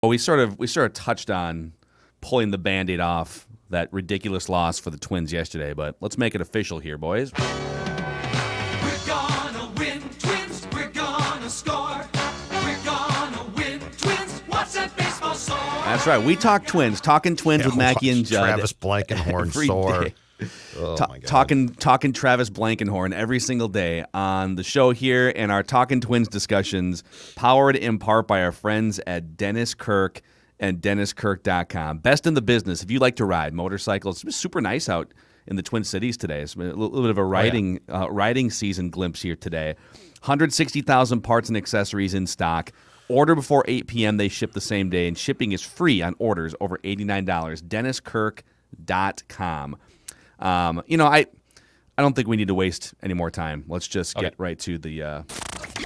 Well, we sort of touched on pulling the Band-Aid off that ridiculous loss for the Twins yesterday, but let's make it official here, boys. We're gonna win, Twins. We're gonna score. We're gonna win, Twins. What's that baseball song? That's right. We talk Twins, talking Twins with Mackie and Judd. Travis Blankenhorn soar. Oh my God. Talking Travis Blankenhorn every single day on the show here, and our Talking Twins discussions powered in part by our friends at Dennis Kirk and DennisKirk.com. Best in the business. If you like to ride motorcycles, it's super nice out in the Twin Cities today. It's been a little bit of a riding season glimpse here today. 160,000 parts and accessories in stock. Order before 8 p.m. They ship the same day, and shipping is free on orders over $89. DennisKirk.com. I don't think we need to waste any more time. Let's just get right to the...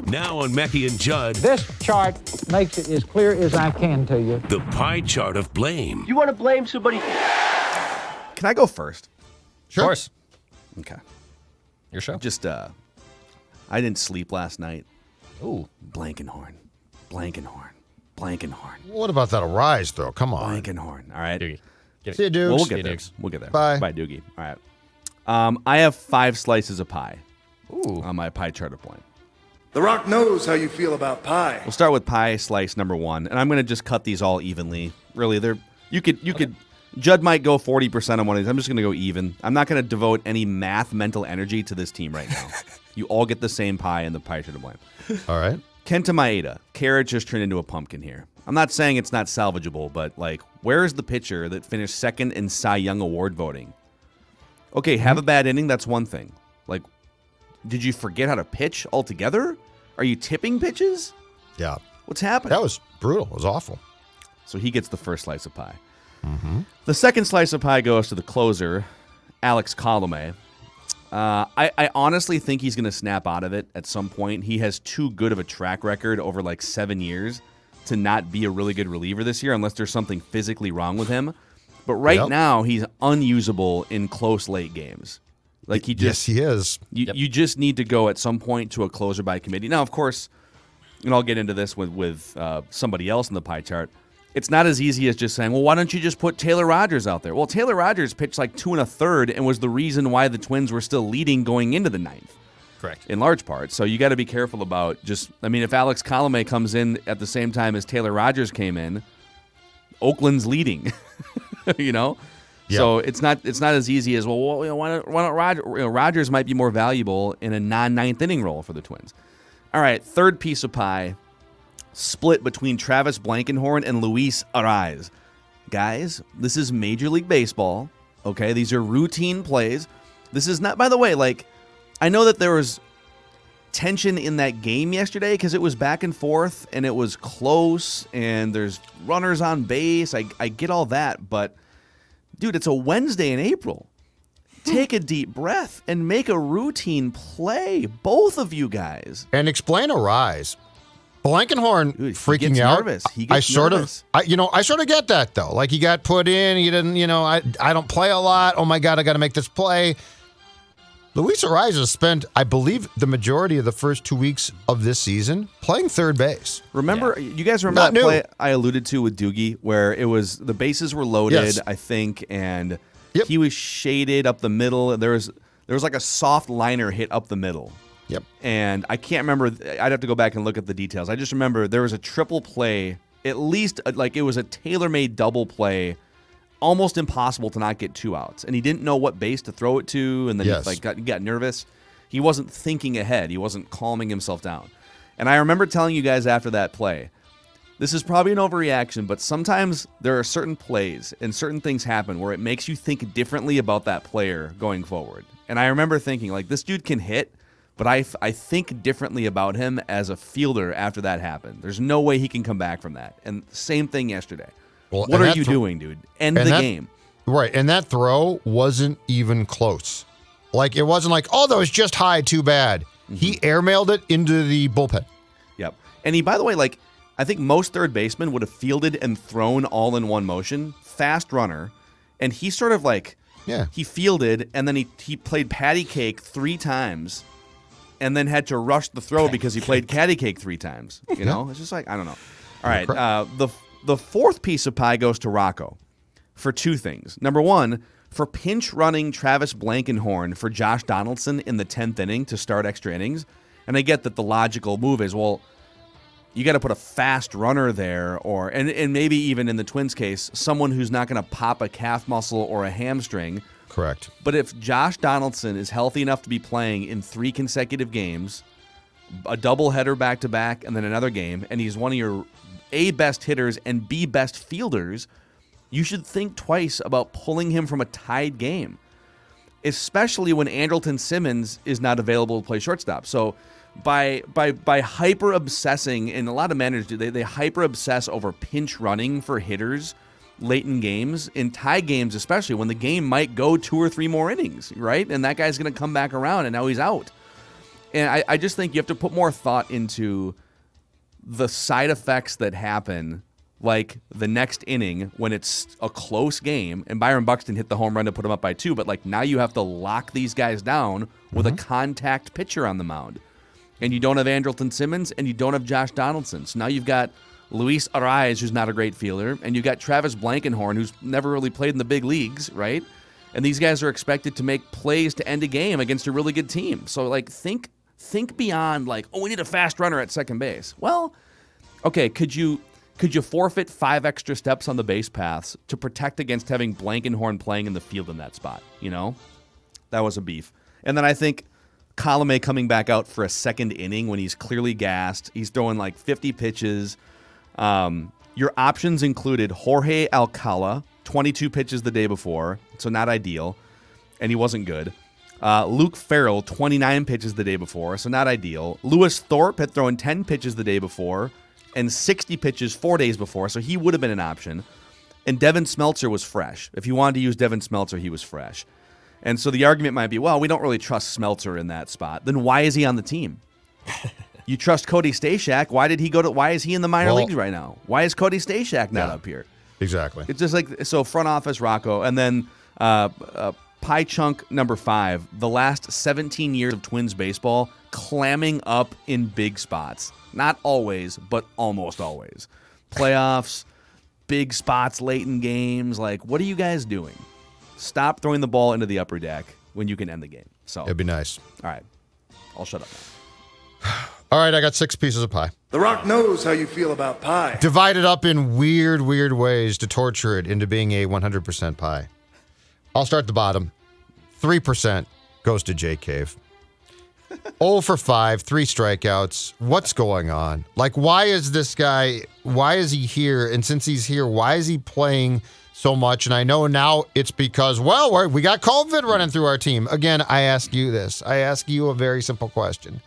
Now on Mackie and Judd, This chart makes it as clear as I can to you. the pie chart of blame. You want to blame somebody? Can I go first? Sure. Of course. Okay. Your show. Just, I didn't sleep last night. Ooh. Blankenhorn. What about that Arise, though? Come on. Blankenhorn. All right. Doogie. See you, dudes. Well, we'll See get you, there. Dukes. We'll get there. Bye. Bye, Doogie. All right. I have 5 slices of pie Ooh. on my pie chart of blame. The Rock knows how you feel about pie. We'll start with pie slice number 1, and I'm going to just cut these all evenly. Really, you could. Judd might go 40% on one of these. I'm just going to go even. I'm not going to devote any mental energy to this team right now. You all get the same pie in the pie chart of blame. All right. Kenta Maeda. Carrot just turned into a pumpkin here. I'm not saying it's not salvageable, but, like, where is the pitcher that finished second in Cy Young Award voting? Okay, have a bad inning, that's one thing. Like, did you forget how to pitch altogether? Are you tipping pitches? Yeah. What's happening? That was brutal. It was awful. So he gets the first slice of pie. The second slice of pie goes to the closer, Alex Colome. I honestly think he's going to snap out of it at some point. He has too good of a track record over like 7 years to not be a really good reliever this year unless there's something physically wrong with him. But right now, he's unusable in close late games. Like he just, yes, he is. You just need to go at some point to a closer by committee. Now, of course, and I'll get into this with somebody else in the pie chart. It's not as easy as just saying, well, why don't you just put Taylor Rogers out there? Well, Taylor Rogers pitched like 2 1/3 and was the reason why the Twins were still leading going into the 9th. Correct. In large part. So you got to be careful about if Alex Colome comes in at the same time as Taylor Rogers came in, Oakland's leading. You know? Yep. So it's not as easy as, well, why don't Rogers might be more valuable in a non-ninth inning role for the Twins. All right, third piece of pie, split between Travis Blankenhorn and Luis Arraez. Guys, this is Major League Baseball, okay? These are routine plays. This is not, by the way, like, I know that there was tension in that game yesterday because it was back and forth and it was close and there's runners on base. I get all that, but dude, it's a Wednesday in April. Take a deep breath and make a routine play, both of you guys. And explain Arise. Blankenhorn Dude, freaking gets out. nervous. He gets nervous. I sort of get that though. Like he got put in, he didn't, I don't play a lot. Oh my God, I got to make this play. Luis Arraez has spent, I believe, the majority of the first 2 weeks of this season playing third base. You guys remember that play I alluded to with Doogie where it was the bases were loaded, Yes. I think, and Yep. he was shaded up the middle. There was like a soft liner hit up the middle. Yep. And I can't remember. I'd have to go back and look at the details. I just remember there was a triple play, at least like it was a tailor-made double play, almost impossible to not get 2 outs. And he didn't know what base to throw it to, and then Yes. he got nervous. He wasn't thinking ahead. He wasn't calming himself down. And I remember telling you guys after that play, this is probably an overreaction, but sometimes there are certain plays and certain things happen where it makes you think differently about that player going forward. And I remember thinking, like, this dude can hit, but I think differently about him as a fielder after that happened. There's no way he can come back from that. And same thing yesterday. Well, what are you doing, dude? End the game. Right, and that throw wasn't even close. Like, it wasn't like, oh, that was just high, too bad. He airmailed it into the bullpen. Yep. And he, by the way, like, I think most third basemen would have fielded and thrown all in one motion. Fast runner. And he sort of like, he fielded, and then he played patty cake 3 times, and then had to rush the throw because he played patty cake 3 times. You know? It's just like, I don't know. All right. The fourth piece of pie goes to Rocco for two things. Number one, for pinch running Travis Blankenhorn for Josh Donaldson in the 10th inning to start extra innings. And I get that the logical move is, well, you got to put a fast runner there, or and maybe even in the Twins case, someone who's not going to pop a calf muscle or a hamstring. Correct. But if Josh Donaldson is healthy enough to be playing in 3 consecutive games, a doubleheader back-to-back, and then another game, and he's one of your A, best hitters and B, best fielders, you should think twice about pulling him from a tied game, especially when Andrelton Simmons is not available to play shortstop. So by hyper obsessing, and a lot of managers do, they hyper obsess over pinch running for hitters late in games, in tie games especially, when the game might go 2 or 3 more innings, right? And that guy's going to come back around, and now he's out. And I just think you have to put more thought into the side effects that happen, like the next inning when it's a close game, and Byron Buxton hit the home run to put him up by 2, but like now you have to lock these guys down with a contact pitcher on the mound. And you don't have Andrelton Simmons, and you don't have Josh Donaldson. So now you've got Luis Arraez, who's not a great fielder, and you've got Travis Blankenhorn, who's never really played in the big leagues, right? And these guys are expected to make plays to end a game against a really good team. So like think beyond like, oh, we need a fast runner at second base. Well, okay, could you forfeit 5 extra steps on the base paths to protect against having Blankenhorn playing in the field in that spot? You know, that was a beef. And then I think Colome coming back out for a second inning when he's clearly gassed. He's throwing like 50 pitches. Your options included Jorge Alcala, 22 pitches the day before, so not ideal, and he wasn't good. Luke Farrell, 29 pitches the day before, so not ideal. Lewis Thorpe had thrown 10 pitches the day before and 60 pitches 4 days before, so he would have been an option. And Devin Smeltzer was fresh. If you wanted to use Devin Smeltzer, he was fresh. And so the argument might be, well, we don't really trust Smeltzer in that spot. Then why is he on the team? You trust Cody Stashak. Why is he in the minor leagues right now? Why is Cody Stashak not up here? Exactly. It's just like, so front office Rocco, and then pie chunk number 5, the last 17 years of Twins baseball, clamming up in big spots. Not always, but almost always. Playoffs, big spots late in games. Like, what are you guys doing? Stop throwing the ball into the upper deck when you can end the game. So It'd be nice. All right. I'll shut up now. All right, I got 6 pieces of pie. The Rock knows how you feel about pie. Divided up in weird ways to torture it into being a 100% pie. I'll start at the bottom. 3% goes to Jake Cave. 0 for 5, 3 strikeouts. What's going on? Like, why is this guy, why is he here? And since he's here, why is he playing so much? And I know now it's because, well, we got COVID running through our team. Again, I ask you this. I ask you a very simple question.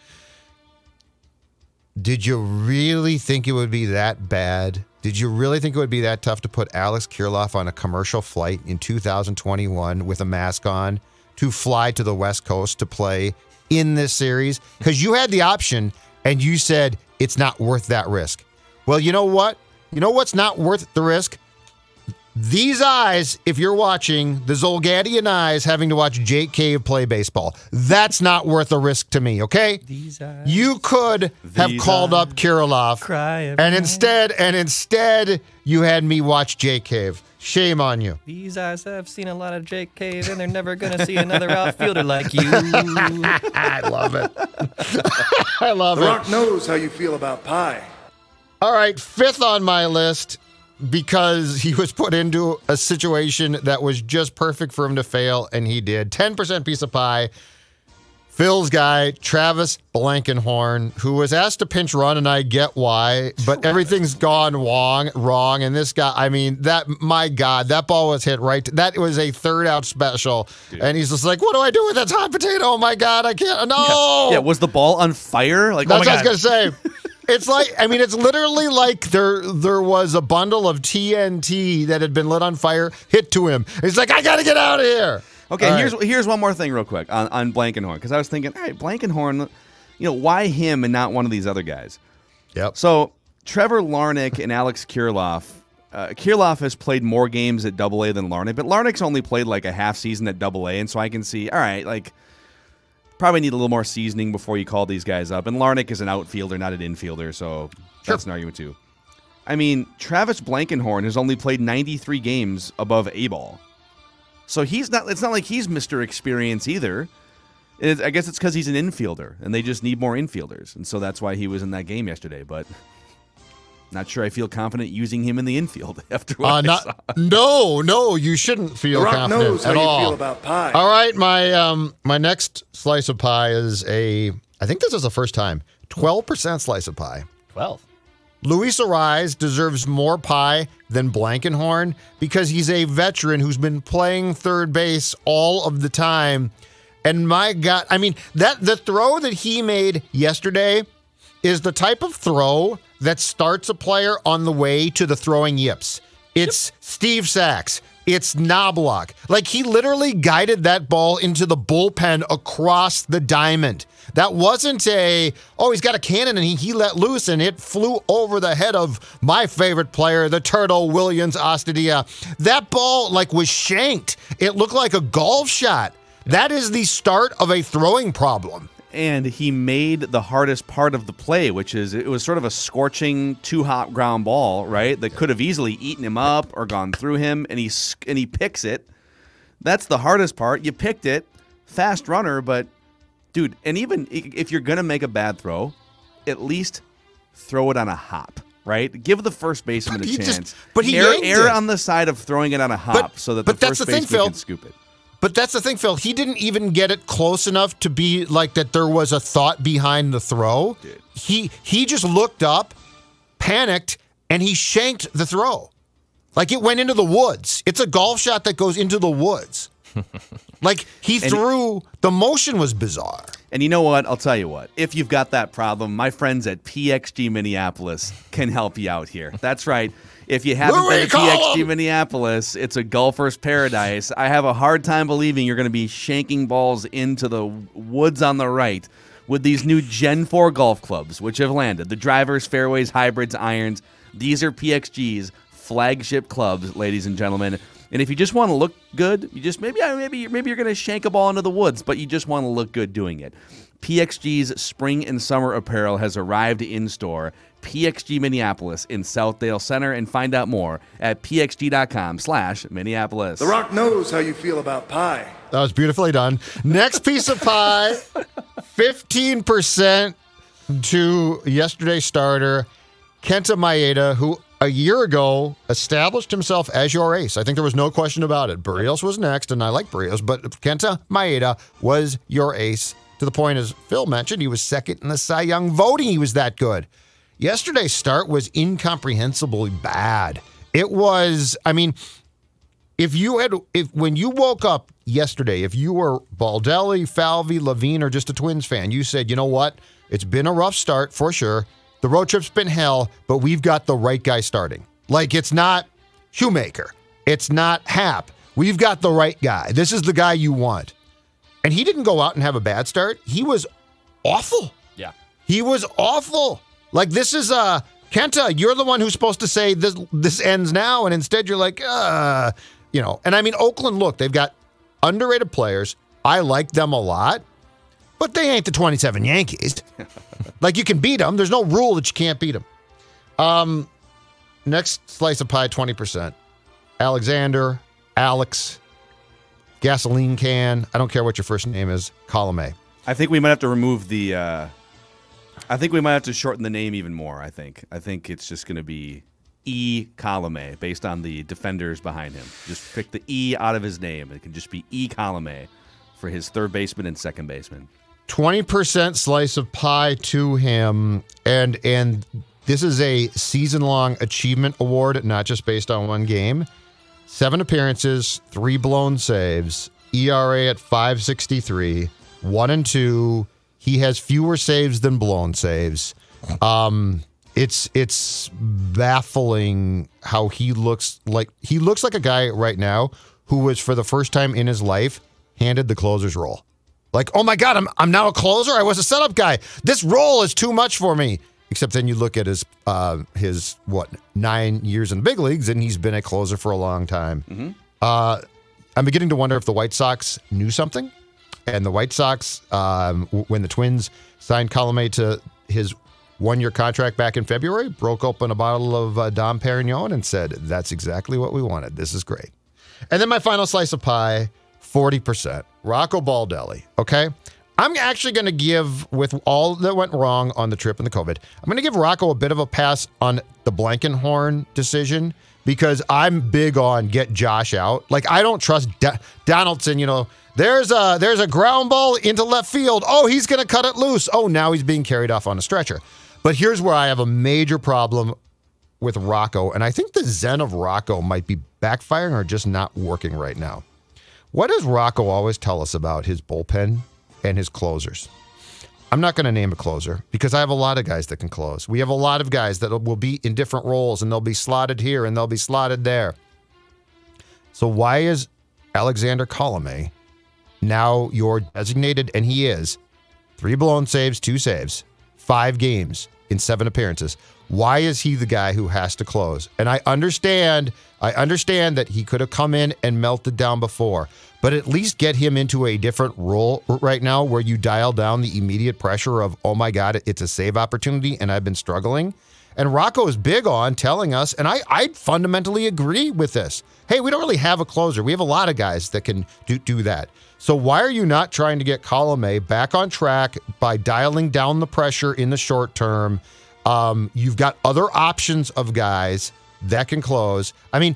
Did you really think it would be that bad? Did you really think it would be that tough to put Alex Kirilloff on a commercial flight in 2021 with a mask on to fly to the West Coast to play in this series? Because you had the option and you said it's not worth that risk. Well, you know what? You know what's not worth the risk? These eyes, if you're watching, the Zolgadian eyes having to watch Jake Cave play baseball. That's not worth the risk to me, okay? These eyes. You could have called up Kirilloff, and instead you had me watch Jake Cave. Shame on you. These eyes have seen a lot of Jake Cave, and they're never going to see another outfielder like you. I love it. I love The it. Rock knows how you feel about pie. All right, 5th on my list, because he was put into a situation that was just perfect for him to fail, and he did. 10% piece of pie. Phil's guy, Travis Blankenhorn, who was asked to pinch run, and I get why, but everything's gone wrong. And this guy, I mean, my God, that ball was hit right. That was a 3rd out special. Dude. And he's just like, what do I do with that hot potato? Oh my God, I can't. No. Yeah, was the ball on fire? Like, that's oh my what I was going to say. It's like, I mean, it's literally like there was a bundle of TNT that had been lit on fire, hit to him. He's like, I got to get out of here. Okay, All here's one more thing real quick on Blankenhorn, because I was thinking, all right, Blankenhorn, why him and not one of these other guys? Yep. So Trevor Larnach and Alex Kirilloff. Kirilloff has played more games at AA than Larnach, but Larnach's only played like a half season at AA, and so I can see, all right, like, probably need a little more seasoning before you call these guys up. And Larnach is an outfielder, not an infielder, so that's an argument too. I mean, Travis Blankenhorn has only played 93 games above A-ball. So it's not like he's Mr. Experience either. I guess it's because he's an infielder, and they just need more infielders. And so that's why he was in that game yesterday. But not sure I feel confident using him in the infield after what I saw. No, you shouldn't feel The Rock confident knows at how all. you feel about pie. All right, my next slice of pie is I think this is the first time, 12% slice of pie. 12. Luis Ariz deserves more pie than Blankenhorn because he's a veteran who's been playing third base all of the time. And my God, I mean, the throw that he made yesterday is the type of throw that starts a player on the way to the throwing yips. It's Steve Sachs. It's Knobloch. Like, he literally guided that ball into the bullpen across the diamond. That wasn't he's got a cannon and he let loose and it flew over the head of my favorite player, the Turtle, Williams Astadia. That ball, was shanked. It looked like a golf shot. That is the start of a throwing problem. And he made the hardest part of the play, which is it was sort of a scorching two-hop ground ball, right? That could have easily eaten him up or gone through him, and he picks it. That's the hardest part. You picked it, fast runner, but dude, and even if you're gonna make a bad throw, at least throw it on a hop, right? Give the first baseman a chance. But he err on the side of throwing it on a hop so that the first baseman can scoop it. But that's the thing, Phil. He didn't even get it close enough to be like that there was a thought behind the throw. Dude. He just looked up, panicked, and he shanked the throw. Like, it went into the woods. It's a golf shot that goes into the woods. The motion was bizarre. And you know what? I'll tell you what. If you've got that problem, my friends at PXG Minneapolis can help you out here. That's right. If you haven't been to PXG Minneapolis, it's a golfer's paradise. I have a hard time believing you're going to be shanking balls into the woods on the right with these new Gen 4 golf clubs, which have landed. The drivers, fairways, hybrids, irons. These are PXG's flagship clubs, ladies and gentlemen. And if you just want to look good, you just maybe you're going to shank a ball into the woods, but you just want to look good doing it. PXG's spring and summer apparel has arrived in store. PXG Minneapolis in Southdale Center, and find out more at pxg.com/Minneapolis. The Rock knows how you feel about pie. That was beautifully done. Next piece of pie, 15% to yesterday's starter, Kenta Maeda, who a year ago established himself as your ace. I think there was no question about it. Barrios was next, and I like Barrios, but Kenta Maeda was your ace to the point, as Phil mentioned, he was second in the Cy Young voting. He was that good. Yesterday's start was incomprehensibly bad. It was, I mean, when you woke up yesterday, if you were Baldelli, Falvey, Levine, or just a Twins fan, you said, you know what? It's been a rough start for sure. The road trip's been hell, but we've got the right guy starting. Like, it's not Shoemaker. It's not Happ. We've got the right guy. This is the guy you want. And he didn't go out and have a bad start. He was awful. Yeah. He was awful. Like, this is Kenta, you're the one who's supposed to say this ends now, and instead you're like, And I mean, Oakland, look, they've got underrated players. I like them a lot, but they ain't the 27 Yankees. Like, you can beat them. There's no rule that you can't beat them. Next slice of pie, 20%. Alexander, Alex, gasoline can. I don't care what your first name is. Colome. I think we might have to remove the. I think we might have to shorten the name even more. I think it's just going to be E. Colome based on the defenders behind him. Just pick the E out of his name. It can just be E. Colome for his third baseman and second baseman. 20% slice of pie to him, and this is a season-long achievement award, not just based on one game. 7 appearances, 3 blown saves, ERA at 5.63, 1-2. He has fewer saves than blown saves. It's baffling how he looks like. He looks like a guy right now who was, for the first time in his life, handed the closer's role. Like, oh my God, I'm now a closer? I was a setup guy. This role is too much for me. Except then you look at his 9 years in the big leagues, and he's been a closer for a long time. Mm-hmm. I'm beginning to wonder if the White Sox knew something. And the White Sox, when the Twins signed Colome to his one-year contract back in February, broke open a bottle of Dom Perignon and said, that's exactly what we wanted. This is great. And then my final slice of pie, 40%. Rocco Baldelli, okay? I'm actually going to give, with all that went wrong on the trip and the COVID, I'm going to give Rocco a bit of a pass on the Blankenhorn decision because I'm big on get Josh out. Like, I don't trust Donaldson, There's a ground ball into left field. Oh, he's going to cut it loose. Oh, now he's being carried off on a stretcher. But here's where I have a major problem with Rocco, and I think the zen of Rocco might be backfiring or just not working right now. What does Rocco always tell us about his bullpen and his closers? I'm not going to name a closer because I have a lot of guys that can close. We have a lot of guys that will be in different roles, and they'll be slotted here and they'll be slotted there. So why is Alexander Colome now your designated, and he is, 3 blown saves, 2 saves, 5 games in 7 appearances. Why is he the guy who has to close? And I understand that he could have come in and melted down before, but at least get him into a different role right now where you dial down the immediate pressure of, oh my God, it's a save opportunity and I've been struggling. And Rocco is big on telling us, and I fundamentally agree with this. Hey, we don't really have a closer. We have a lot of guys that can do that. So why are you not trying to get Colome back on track by dialing down the pressure in the short term? You've got other options of guys that can close. I mean,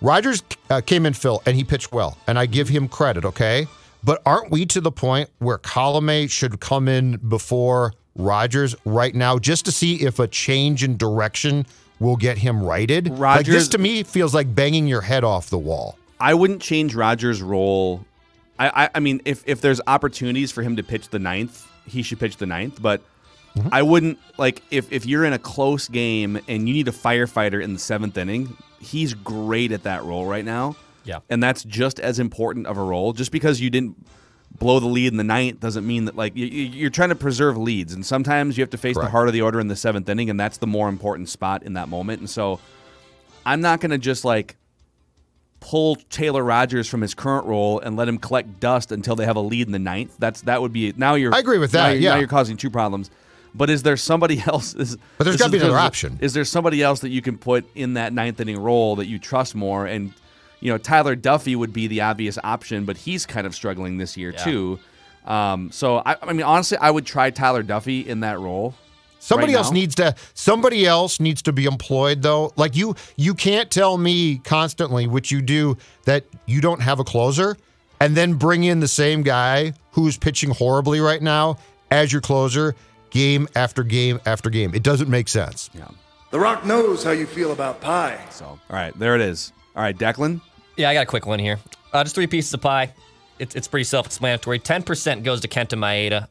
Rogers came in, Phil, and he pitched well, and I give him credit, okay? But aren't we to the point where Colome should come in before Rogers right now just to see if a change in direction will get him righted? Like, this to me feels like banging your head off the wall. I wouldn't change Rogers' role. I mean, if there's opportunities for him to pitch the 9th, he should pitch the 9th, but I wouldn't, like, if you're in a close game and you need a firefighter in the 7th inning, he's great at that role right now. Yeah. And that's just as important of a role. Just because you didn't blow the lead in the 9th doesn't mean that, like, you're trying to preserve leads. And sometimes you have to face the heart of the order in the 7th inning, and that's the more important spot in that moment. And so I'm not going to just, like, pull Taylor Rogers from his current role and let him collect dust until they have a lead in the 9th. That would be, now you're, I agree with that. Now you're causing 2 problems. But is there somebody else? But there's got to be another option. Is there somebody else that you can put in that 9th inning role that you trust more? And, Tyler Duffy would be the obvious option, but he's kind of struggling this year too. So I mean, honestly, I would try Tyler Duffy in that role. Somebody else needs to be employed, though. Like, you can't tell me constantly, which you do, that you don't have a closer and then bring in the same guy who's pitching horribly right now as your closer game after game after game. It doesn't make sense. Yeah. The Rock knows how you feel about pie. So, all right, there it is. All right, Declan? Yeah, I got a quick one here. Just 3 pieces of pie. It's pretty self-explanatory. 10% goes to Kenta Maeda.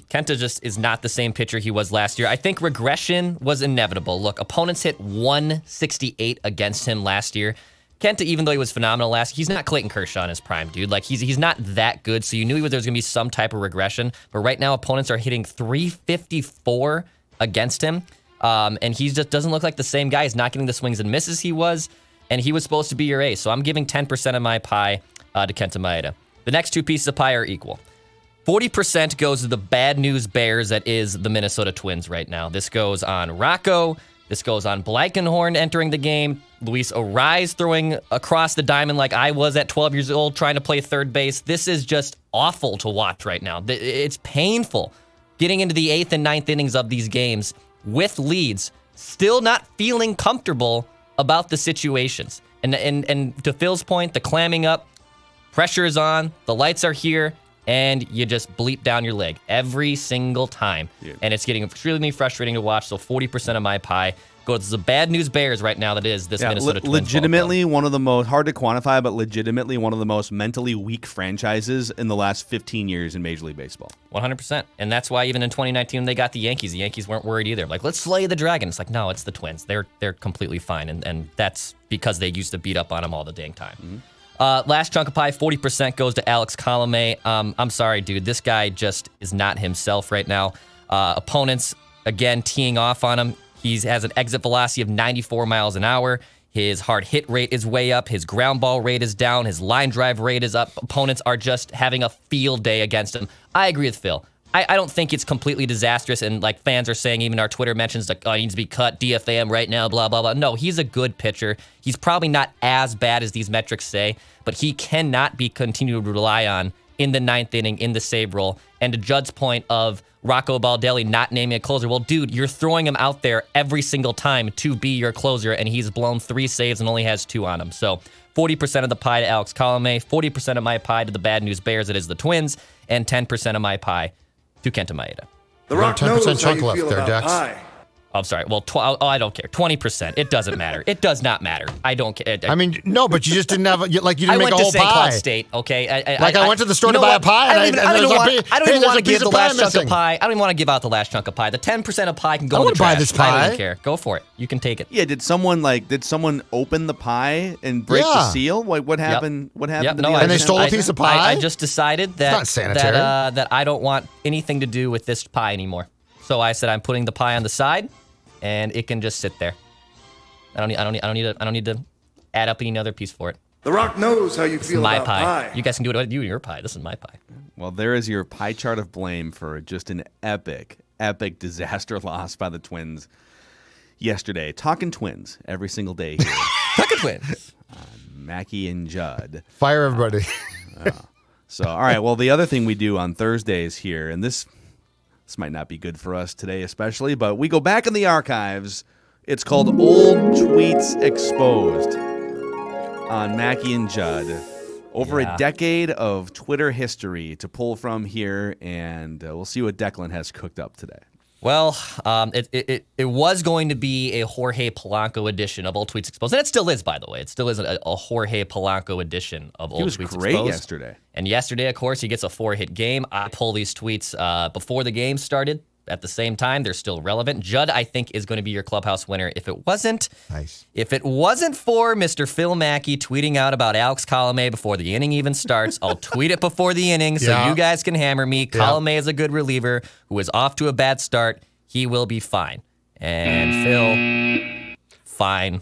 Kenta just is not the same pitcher he was last year. I think regression was inevitable. Look, opponents hit 168 against him last year. Kenta, even though he was phenomenal last year, he's not Clayton Kershaw in his prime, dude. Like, he's not that good, so you knew there was going to be some type of regression. But right now, opponents are hitting 354 against him, and he just doesn't look like the same guy. He's not getting the swings and misses he was, and he was supposed to be your ace. So I'm giving 10% of my pie to Kenta Maeda. The next 2 pieces of pie are equal. 40% goes to the bad news bears that is the Minnesota Twins right now. This goes on Rocco. This goes on Blankenhorn entering the game. Luis Arise throwing across the diamond like I was at 12 years old trying to play third base. This is just awful to watch right now. It's painful getting into the 8th and 9th innings of these games with leads, still not feeling comfortable about the situations. And to Phil's point, the clamming up, pressure is on, the lights are here, and you just bleep down your leg every single time. Yeah. And it's getting extremely frustrating to watch, so 40% of my pie goes to the bad news bears right now that is this Minnesota Twins. Legitimately one of the most, hard to quantify, but legitimately one of the most mentally weak franchises in the last 15 years in Major League Baseball. 100%. And that's why even in 2019 when they got the Yankees weren't worried either. Like, let's slay the dragon. It's like, no, it's the Twins. They're completely fine, and that's because they used to beat up on them all the dang time. Mm-hmm. Last chunk of pie, 40% goes to Alex Colome. I'm sorry, dude. This guy just is not himself right now. Opponents, again, teeing off on him. He has an exit velocity of 94 miles an hour. His hard hit rate is way up. His ground ball rate is down. His line drive rate is up. Opponents are just having a field day against him. I agree with Phil. I don't think it's completely disastrous, and like fans are saying, even our Twitter mentions like, oh, he needs to be cut, DFAM right now, blah, blah, blah. No, he's a good pitcher. He's probably not as bad as these metrics say, but he cannot be continued to rely on in the 9th inning, in the save role. And to Judd's point of Rocco Baldelli not naming a closer, well, dude, you're throwing him out there every single time to be your closer, and he's blown 3 saves and only has 2 on him. So 40% of the pie to Alex Colome, 40% of my pie to the Bad News Bears, it is the Twins, and 10% of my pie to Kenta Maeda. The Rock knows 10% how chunk you left feel there, about Dex. pie. I'm sorry. Well, I don't care. 20%. It doesn't matter. It does not matter. I don't care. I mean, no, but you just didn't have, you didn't I make went a to whole St. pie. Cloud State, okay? I went to the store You to know buy a what? pie, I don't even want to give piece the of pie last chunk of missing. pie. I don't even want to give out the last chunk of pie. The 10% of pie can go I in the wanna buy trash. this I pie. don't even care. Go for it. You can take it. Yeah, did someone open the pie and break the Yeah. seal? What happened? What happened? Yep, to no, the I- And they other stole a 10%? piece of pie? I just decided that not sanitary. that I don't want anything to do with this pie anymore. So I said I'm putting the pie on the side, and it can just sit there. I don't need to add up any other piece for it. The Rock knows how you This is feel my about pie. pie. You guys can do it. You and your pie. This is my pie. Well, there is your pie chart of blame for just an epic disaster loss by the Twins yesterday. Talking Twins every single day here. Tucker Twins. Mackie and Judd. Fire everybody. So, all right. Well, the other thing we do on Thursdays here, and this might not be good for us today, especially, but we go back in the archives. It's called Old Tweets Exposed on Mackie and Judd. Over a decade of Twitter history to pull from here, and we'll see what Declan has cooked up today. Well, it was going to be a Jorge Polanco edition of Old Tweets Exposed, and it still is, by the way. It still is a Jorge Polanco edition of Old He was Tweets great Exposed. yesterday. And yesterday, of course, he gets a 4-hit game. I pull these tweets before the game started. At the same time, they're still relevant. Judd, I think, is going to be your clubhouse winner. If it wasn't for Mr. Phil Mackey tweeting out about Alex Colome before the inning even starts, I'll tweet it before the inning so you guys can hammer me. Colome is a good reliever who is off to a bad start. He will be fine. And Phil, fine.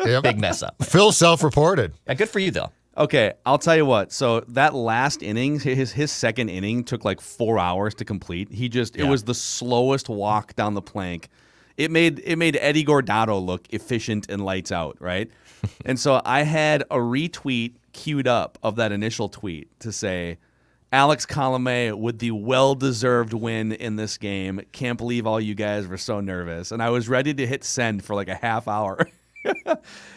Yep. Big mess up. Phil self-reported. Yeah, good for you, though. Okay, I'll tell you what. So that last inning, his second inning took like 4 hours to complete. It was the slowest walk down the plank. It made Eddie Guardado look efficient and lights out, right? And so I had a retweet queued up of that initial tweet to say, Alex Colome with the well-deserved win in this game. Can't believe all you guys were so nervous. And I was ready to hit send for like a half hour.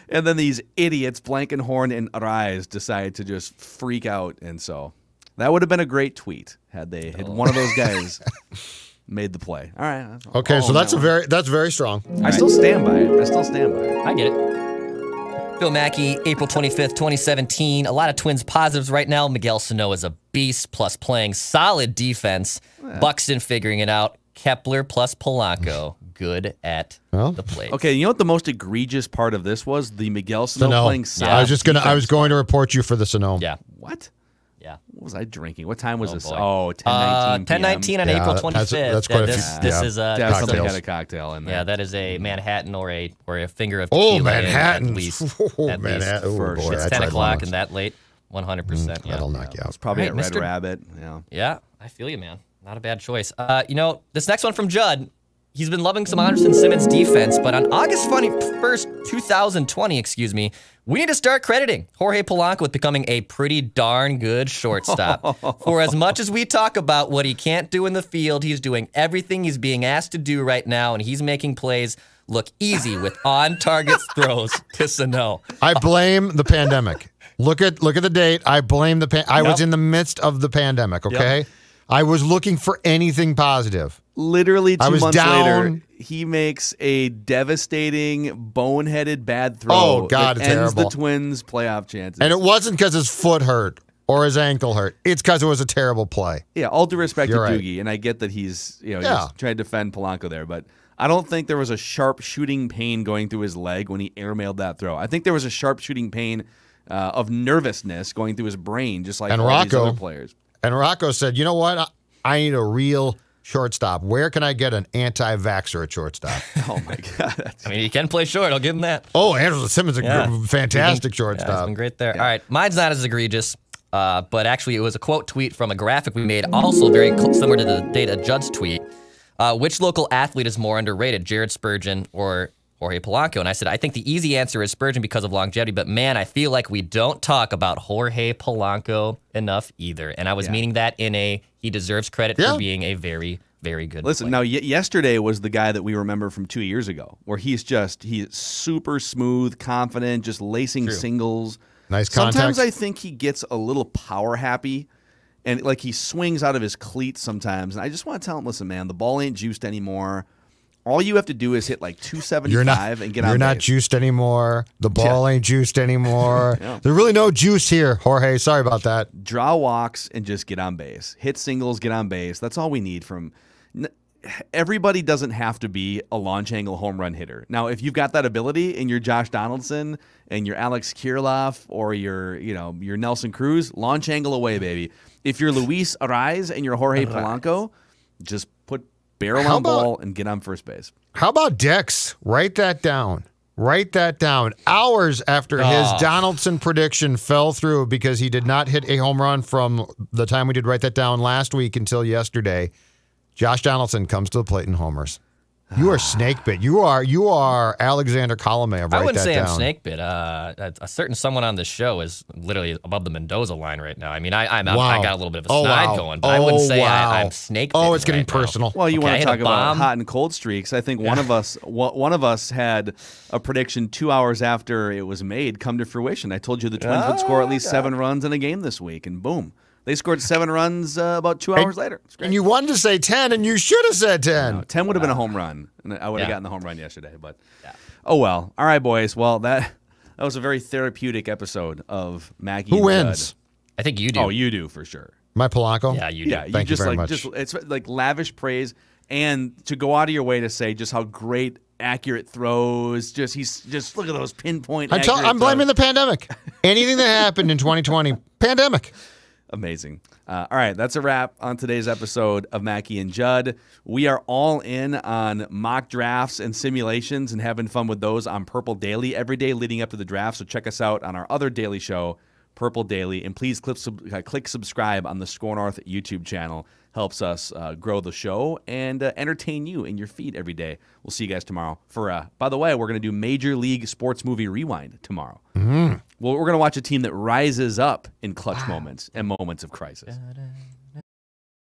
And then these idiots, Blankenhorn and Arise, decide to just freak out. And so that would have been a great tweet had one of those guys made the play. All right. Okay, so that's very strong. I still stand by it. I get it. Phil Mackey, April 25th, 2017. A lot of Twins positives right now. Miguel Sano is a beast, plus playing solid defense. Buxton figuring it out. Kepler plus Polanco, good at the plate. Okay, you know what the most egregious part of this was? The Miguel Sano playing solid I was going to report you for the Sano. Yeah. What? Yeah. What was I drinking? What time was this? boy. Oh, 10:19 p.m. 10:19 on April 25th. That's quite a few. This is Definitely cocktails. got a cocktail in there. yeah, that is a Manhattan or a finger of Oh, tequila Manhattan. at least. Oh, At Manhattan. least. Oh, boy, It's I 10 tried o'clock once. and that late. 100%. Yeah. That'll knock you out. Probably All right, at Red Mr. Rabbit. Yeah. Yeah, I feel you, man. Not a bad choice. This next one from Judd. He's been loving some Anderson Simmons defense, but on August 1st, 2020, we need to start crediting Jorge Polanco with becoming a pretty darn good shortstop. For as much as we talk about what he can't do in the field, he's doing everything he's being asked to do right now, and he's making plays look easy with on-target throws to Sano. I blame the pandemic. Look at the date. I blame I was in the midst of the pandemic, okay? Yep. I was looking for anything positive. Literally 2 was months down. later, he makes a devastating, boneheaded bad throw Oh, God, that it's ends terrible. the Twins' playoff chances. And it wasn't because his foot hurt or his ankle hurt. It's because it was a terrible play. Yeah, all due respect You're to right. Doogie, and I get that he's Yeah. trying to defend Polanco there, but I don't think there was a sharp shooting pain going through his leg when he airmailed that throw. I think there was a sharp shooting pain of nervousness going through his brain, just like And all these Rocco- other players. And Rocco said, you know what? I need a real shortstop. Where can I get an anti-vaxxer at shortstop? Oh, my God. I mean, he can play short. I'll give him that. Oh, Anderson Simmons is a Yeah. fantastic Yeah, he's shortstop. been great there. All right, mine's not as egregious. But actually, it was a quote tweet from a graphic we made, also very similar to the Data Judd's tweet. Which local athlete is more underrated, Jared Spurgeon or Jorge Polanco? And I said, I think the easy answer is Spurgeon because of longevity, but man, I feel like we don't talk about Jorge Polanco enough either. And I was meaning that in he deserves credit for being a very, very good Listen, player. now yesterday was the guy that we remember from 2 years ago, where he's super smooth, confident, just lacing singles. Nice contact. Sometimes I think he gets a little power happy, and like he swings out of his cleats sometimes. And I just want to tell him, listen, man, the ball ain't juiced anymore. All you have to do is hit like 275 and get on base. You're not juiced anymore. The ball ain't juiced anymore. There's really no juice here, Jorge. Sorry about that. Draw walks and just get on base. Hit singles, get on base. That's all we need from. Everybody doesn't have to be a launch angle home run hitter. Now, if you've got that ability and you're Josh Donaldson and you're Alex Kirilloff or you're Nelson Cruz, launch angle away, baby. If you're Luis Arraez and you're Jorge Polanco, just put barrel on ball and get on first base. How about Dex? Write that down. Write that down. Hours after his Donaldson prediction fell through because he did not hit a home run from the time we did write that down last week until yesterday, Josh Donaldson comes to the plate and homers. You are snake bit. You are Alexander Colome. I wouldn't say I'm snake bit. A certain someone on this show is literally above the Mendoza line right now. I mean, I got a little bit of a snide going, but I wouldn't say I'm snake bit. Oh, it's getting right personal. Well, you want to talk about hot and cold streaks. I think one of us had a prediction 2 hours after it was made come to fruition. I told you the Twins would score at least 7 runs in a game this week, and boom. They scored 7 runs about 2 hours later. And you wanted to say 10, and you should have said 10. No, 10 would have been a home run, and I would have gotten the home run yesterday. But oh well. All right, boys. Well, that was a very therapeutic episode of Maggie. Who and wins? Judd. I think you do. Oh, you do for sure. My Polanco? Yeah, you do. Yeah, Thank you very much. It's like lavish praise, and to go out of your way to say just how great, accurate throws. Just look at those pinpoint. I'm blaming the pandemic. Anything that happened in 2020, pandemic. Amazing. All right, that's a wrap on today's episode of Mackie and Judd. We are all in on mock drafts and simulations and having fun with those on Purple Daily every day leading up to the draft. So check us out on our other daily show, Purple Daily, and please click subscribe on the SKOR North YouTube channel. Helps us grow the show and entertain you in your feed every day. We'll see you guys tomorrow. By the way, we're going to do Major League Sports Movie Rewind tomorrow. Well, we're going to watch a team that rises up in clutch moments and moments of crisis.